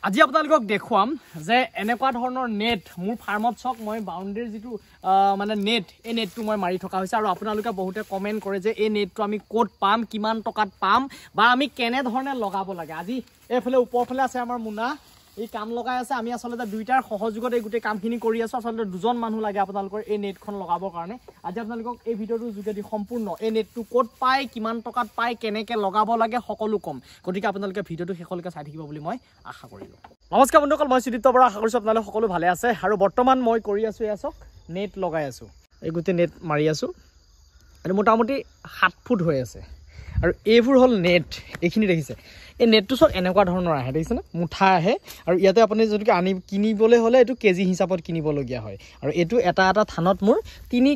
আজি আপোনালোকক দেখুৱাম যে এনেকুৱা ধৰণৰ নেট মোৰ ফাৰ্মত চক মই বাউণ্ডাৰী যিটো মানে নেট এই নেটটো মই মাৰি থকা হৈছে আৰু আপোনালোকে বহুতে কমেন্ট কৰে যে এই নেটটো আমি ক'ত পাম কিমান টকাত পাম বা আমি কেনে ধৰণে লগাব লাগে আজি এফালে ওপৰফালে আছে আমাৰ মুনা এই কাম লগাই আছে আমি আসলে দুইটাৰ সহযোগত এই গুটে কামখিনি কৰি আছো আসলে দুজন মানুহ লাগে আপোনালোকৰ এই নেটখন লগাবৰ কাৰণে আজি আপোনালোকক এই ভিডিঅ'টোৰ যোগেদি সম্পূৰ্ণ এই নেটটো ক'ত পায় কিমান টকাত পায় কেনেকৈ লগাব লাগে সকলো কম গতিকে আপোনালোকে ভিডিঅ'টো শেষলৈকে চাই থাকিব বুলি মই আশা কৰিলোঁ নমস্কাৰ বন্ধুসকল মই সুদীপ্ত বৰা আশা কৰিছোঁ আপোনালোক সকলো ভালে আছে আৰু বৰ্তমান মই কৰি আছোঁ এয়া চাওক নেট লগাই আছোঁ এই গোটেই নেট মাৰি আছোঁ আৰু মোটামুটি 7 ফুট হৈ আছে আৰু এইবোৰ হ'ল নেট এইখিনি দেখিছে এই নেটটো চব এনেকুৱা ধৰণৰ আহে দেখিছেনে মুঠা আহে আৰু ইয়াতে আপুনি যদি কিনিবলৈ হ'লে এইটো কেজি হিচাপত কিনিবলগীয়া হয় আৰু এইটো এটা এটা থানত মোৰ 3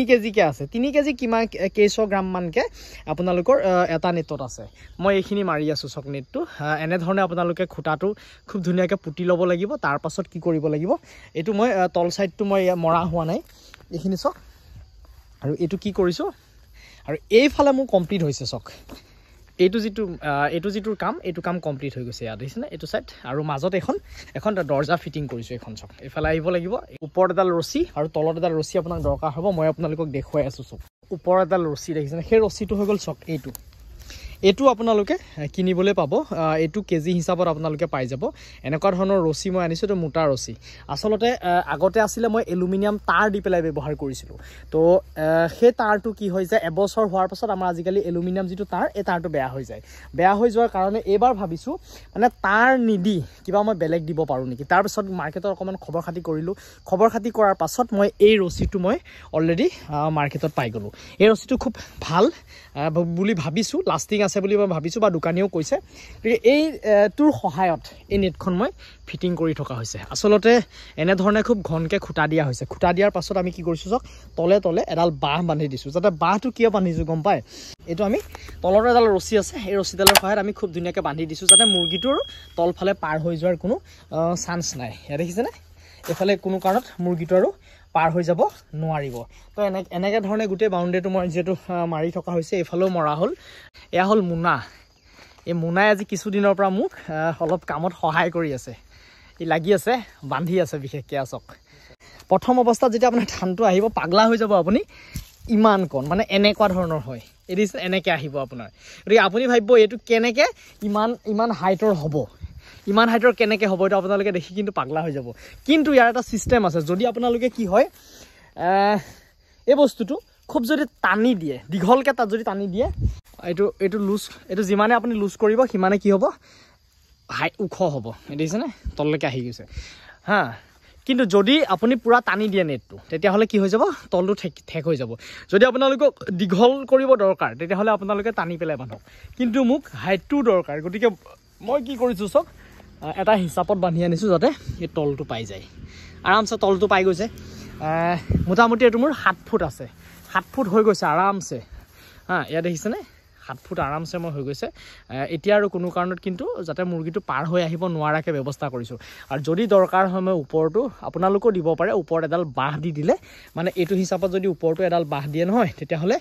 কেজিকে আছে 3 কেজি কিমান কেইশ গ্ৰাম মানকে আপোনালোকৰ এটা নেটত আছে মই এইখিনি মাৰি আছোঁ চক নেটটো এনেধৰণে আপোনালোকে খুঁটাটো খুব ধুনীয়াকৈ পুতি ল'ব লাগিব তাৰ পাছত কি কৰিব লাগিব এইটো মই তল সাইডটো মই মৰা হোৱা নাই এইখিনি চক আৰু এইটো কি কৰিছোঁ আৰু এইফালে মোৰ কমপ্লিট হৈছে চক এইটো যিটো কাম কমপ্লিট হৈ গৈছে ইয়াত দেখিছেনে এইটো সাইড আৰু মাজত এখন দৰ্জা ফিটিং কৰিছোঁ এখন চক এইফালে আহিব লাগিব ওপৰত এডাল ৰছী আৰু তলত এডাল ৰছী আপোনাক দৰকাৰ হ'ব মই আপোনালোকক দেখুৱাই আছোঁ চক ওপৰত এডাল ৰছী দেখিছেনে সেই ৰছীটো হৈ গ'ল চক এইটো আপোনালোকে কিনিবলৈ পাব এইটো কেজি হিচাপত আপোনালোকে পাই যাব এনেকুৱা ধৰণৰ ৰছী মই আনিছোঁ এইটো মোটা ৰছী আচলতে আগতে আছিলে মই এলুমিনিয়াম তাঁৰ দি পেলাই ব্যৱহাৰ কৰিছিলোঁ তো সেই তাঁৰটো কি হৈ যায় এবছৰ হোৱাৰ পাছত আমাৰ আজিকালি এলুমিনিয়াম যিটো তাঁৰ এই তাঁৰটো বেয়া হৈ যোৱাৰ কাৰণে এইবাৰ ভাবিছোঁ মানে তাঁৰ নিদি কিবা মই বেলেগ দিব পাৰোঁ নেকি তাৰপিছত মাৰ্কেটত অকণমান খবৰ খাতি কৰিলোঁ খবৰ খাতি কৰাৰ পাছত মই এই ৰছীটো মই অলৰেডি মাৰ্কেটত পাই গ'লোঁ এই ৰছীটো খুব ভাল বুলি ভাবিছোঁ লাষ্টিং আছে বুলি মই ভাবিছোঁ বা দোকানীয়েও কৈছে এই তোৰ সহায়ত এই নেটখন মই ফিটিং কৰি থকা হৈছে আচলতে এনেধৰণে খুব ঘনকৈ খুঁটা দিয়া হৈছে খুঁটা দিয়াৰ পাছত আমি কি কৰিছোঁ চক তলে এডাল বাঁহ বান্ধি দিছোঁ যাতে বাঁহটো কিয় বান্ধিছোঁ গম পায় এইটো আমি তলৰ এডাল ৰছী আছে এই ৰছীডালৰ সহায়ত আমি খুব ধুনীয়াকৈ বান্ধি দিছোঁ যাতে মুৰ্গীটোৰ তলফালে পাৰ হৈ যোৱাৰ কোনো চান্স নাই ইয়াত দেখিছেনে এইফালে কোনো কাৰণত মুৰ্গীটো আৰু পাৰ হৈ যাব নোৱাৰিব তো এনেকৈ ধৰণে গোটেই বাউণ্ডেৰীটো মই যিহেতু মাৰি থকা হৈছে এইফালেও মৰা হ'ল এয়া হ'ল মুনা এই মুনাই আজি কিছুদিনৰ পৰা মোক অলপ কামত সহায় কৰি আছে ই লাগি আছে বান্ধি আছে বিশেষকৈ আচক প্ৰথম অৱস্থাত যেতিয়া আপোনাৰ ধানটো আহিব পাগলা হৈ যাব আপুনি ইমান কণ মানে এনেকুৱা ধৰণৰ হয় এই এনেকৈ আহিব আপোনাৰ গতিকে আপুনি ভাবিব এইটো কেনেকৈ ইমান হাইটৰ হ'ব ইমান হাইটৰ কেনেকৈ হ'ব এইটো আপোনালোকে দেখি কিন্তু পাগলা হৈ যাব কিন্তু ইয়াৰ এটা ছিষ্টেম আছে যদি আপোনালোকে কি হয় এই বস্তুটো খুব যদি টানি দিয়ে দীঘলকৈ তাত যদি টানি দিয়ে এইটো যিমানে আপুনি লুজ কৰিব সিমানে কি হ'ব ওখ হ'ব দেখিছেনে তললৈকে আহি গৈছে হা কিন্তু যদি আপুনি পূৰা টানি দিয়ে নেটটো তেতিয়াহ'লে কি হৈ যাব তলটো ঠেক হৈ যাব যদি আপোনালোকক দীঘল কৰিব দৰকাৰ তেতিয়াহ'লে আপোনালোকে টানি পেলাই বান্ধক কিন্তু মোক হাইটটো দৰকাৰ গতিকে মই কি কৰিছোঁ চব এটা হিচাপত বান্ধি আনিছোঁ যাতে এই তলটো পাই যায় আৰামছে তলটো পাই গৈছে মোটামুটি এইটো মোৰ 7 ফুট আছে 7 ফুট হৈ গৈছে আৰামছে ইয়াত দেখিছেনে 7 ফুট আৰামছে মই হৈ গৈছে এতিয়া আৰু কোনো কাৰণত কিন্তু যাতে মুৰ্গীটো পাৰ হৈ আহিব নোৱাৰাকৈ ব্যৱস্থা কৰিছোঁ আৰু যদি দৰকাৰ হয় মই ওপৰটো আপোনালোকেও দিব পাৰে ওপৰত এডাল বাঁহ দি দিলে মানে এইটো হিচাপত যদি ওপৰটো এডাল বাঁহ দিয়ে নহয় তেতিয়াহ'লে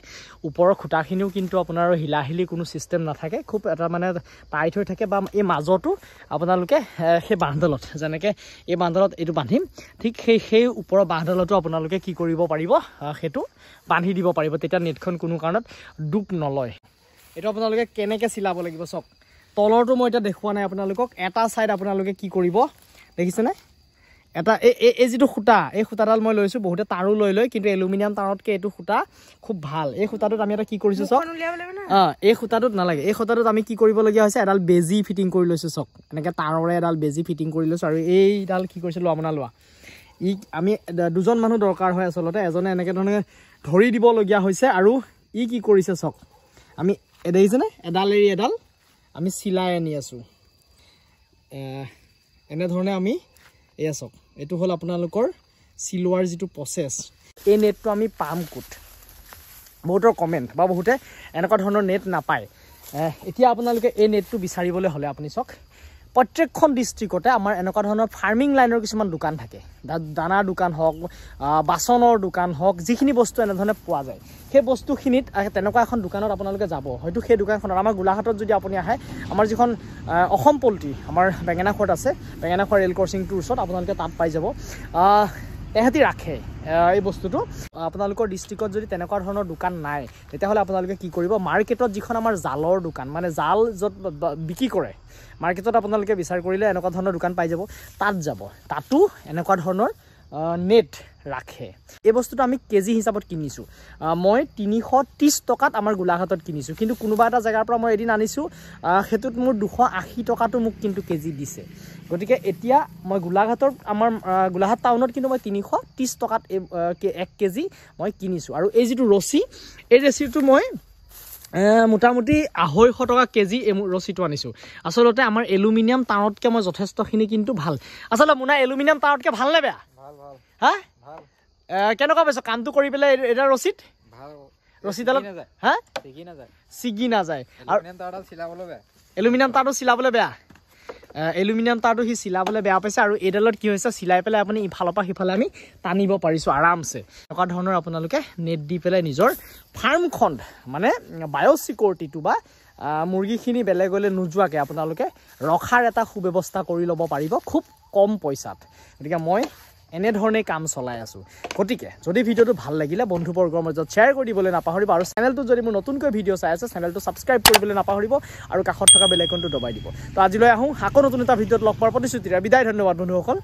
ওপৰৰ খুঁটাখিনিও কিন্তু আপোনাৰ হিলাহিলি কোনো ছিষ্টেম নাথাকে খুব এটা মানে টাইট হৈ থাকে বা এই মাজতো আপোনালোকে সেই বাঁহডালত যেনেকৈ এই বাঁহডালত এইটো বান্ধিম ঠিক সেই ওপৰৰ বাঁহডালতো আপোনালোকে কি কৰিব পাৰিব সেইটো বান্ধি দিব পাৰিব তেতিয়া নেটখন কোনো কাৰণত ডুব নলয় এইটো আপোনালোকে কেনেকৈ চিলাব লাগিব চক তলৰটো মই এতিয়া দেখুওৱা নাই আপোনালোকক এটা ছাইড আপোনালোকে কি কৰিব দেখিছেনে এটা এই যিটো সূতা এই সূতাডাল মই লৈছোঁ বহুতে তাৰো লৈ কিন্তু এলুমিনিয়াম তাৰতকৈ এইটো সূতা খুব ভাল এই সূতাটোত আমি এটা কি কৰিছোঁ চক এই সূতাটোত নালাগে এই সূতাটোত আমি কি কৰিবলগীয়া হৈছে এডাল বেজি ফিটিং কৰি লৈছোঁ চক এনেকৈ তাৰৰে এডাল বেজি ফিটিং কৰি লৈছোঁ আৰু এইডাল কি কৰিছোঁ লোৱা আমি দুজন মানুহ দৰকাৰ হয় আচলতে এজনে এনেকৈ ধৰণে ধৰি দিবলগীয়া হৈছে আৰু কি কৰিছে চক আমি দেখিছেনে এডাল এৰি এডাল আমি চিলাই আনি আছোঁ এনেধৰণে আমি এয়া চাওক এইটো হ'ল আপোনালোকৰ চিলোৱাৰ যিটো প্ৰচেছ এই নেটটো আমি পাম ক'ত বহুতৰ কমেণ্ট বা বহুতে এনেকুৱা ধৰণৰ নেট নাপায় এতিয়া আপোনালোকে এই নেটটো বিচাৰিবলৈ হ'লে আপুনি চাওক প্ৰত্যেকখন ডিষ্ট্ৰিক্টতে আমাৰ এনেকুৱা ধৰণৰ ফাৰ্মিং লাইনৰ কিছুমান দোকান থাকে দানাৰ দোকান হওক বাচনৰ দোকান হওক যিখিনি বস্তু এনেধৰণে পোৱা যায় সেই বস্তুখিনিত তেনেকুৱা এখন দোকানত আপোনালোকে যাব হয়তো সেই দোকানখনত আমাৰ গোলাঘাটত যদি আপুনি আহে আমাৰ যিখন অসম পল্ট্ৰি আমাৰ বেঙেনাখোৱাত আছে বেঙেনাখোৱা ৰেল ক্ৰছিংটোৰ ওচৰত আপোনালোকে তাত পাই যাব তেহেঁতি ৰাখে এই বস্তুটো আপোনালোকৰ ডিষ্ট্ৰিক্টত যদি তেনেকুৱা ধৰণৰ দোকান নাই তেতিয়াহ'লে আপোনালোকে কি কৰিব মাৰ্কেটত যিখন আমাৰ জালৰ দোকান মানে জাল য'ত বিক্ৰী কৰে মাৰ্কেটত আপোনালোকে বিচাৰ কৰিলে এনেকুৱা ধৰণৰ দোকান পাই যাব তাত যাব তাতো এনেকুৱা ধৰণৰ নেট ৰাখে এই বস্তুটো আমি কেজি হিচাপত কিনিছোঁ মই 330 টকাত আমাৰ গোলাঘাটত কিনিছোঁ কিন্তু কোনোবা এটা জেগাৰ পৰা মই এদিন আনিছোঁ সেইটোত মোৰ 280 টকাটো মোক কিন্তু কেজি দিছে গতিকে এতিয়া মই গোলাঘাটৰ আমাৰ গোলাঘাট টাউনত কিন্তু মই 330 টকাত 1 কেজি মই কিনিছোঁ আৰু এই যিটো ৰছী এই ৰছীটো মই মোটামুটি 250 টকা কেজি এই ৰছীটো আনিছোঁ আচলতে আমাৰ এলুমিনিয়াম তাঁৰতকৈ মই যথেষ্টখিনি কিন্তু ভাল আচলতে মোনা এলুমিনিয়াম তাঁৰতকৈ ভাল নে বেয়া ভাল হা কেনেকুৱা পাইছ কামটো কৰি পেলাই এটা ৰছীত ৰছীডালত হা ছিগি নাযায় আৰু এলুমিনিয়াম তাঁৰটো চিলাবলৈ বেয়া এলুমিনিয়াম তাঁৰটো সি চিলাবলৈ বেয়া পাইছে আৰু এইডালত কি হৈছে চিলাই পেলাই আপুনি ইফালৰ পৰা সিফালে আমি টানিব পাৰিছোঁ আৰামছে এনেকুৱা ধৰণৰ আপোনালোকে নেট দি পেলাই নিজৰ ফাৰ্মখন মানে বায়'ছিকিউৰিটিটো বা মুৰ্গীখিনি বেলেগলৈ নোযোৱাকৈ আপোনালোকে ৰখাৰ এটা সুব্যৱস্থা কৰি ল'ব পাৰিব খুব কম পইচাত গতিকে মই এনেধৰণে কাম চলাই আছোঁ গতিকে যদি ভিডিঅ'টো ভাল লাগিলে বন্ধুবৰ্গৰ মাজত শ্বেয়াৰ কৰি দিবলৈ নাপাহৰিব আৰু চেনেলটোত যদি মোৰ নতুনকৈ ভিডিঅ' চাই আছে চেনেলটো ছাবস্ক্ৰাইব কৰিবলৈ নাপাহৰিব আৰু কাষত থকা বেল আইকনটো দবাই দিব তো আজিলৈ আহোঁ আকৌ নতুন এটা ভিডিঅ'ত লগ পোৱাৰ প্ৰতিশ্ৰুতিৰে বিদায় ধন্যবাদ বন্ধুসকল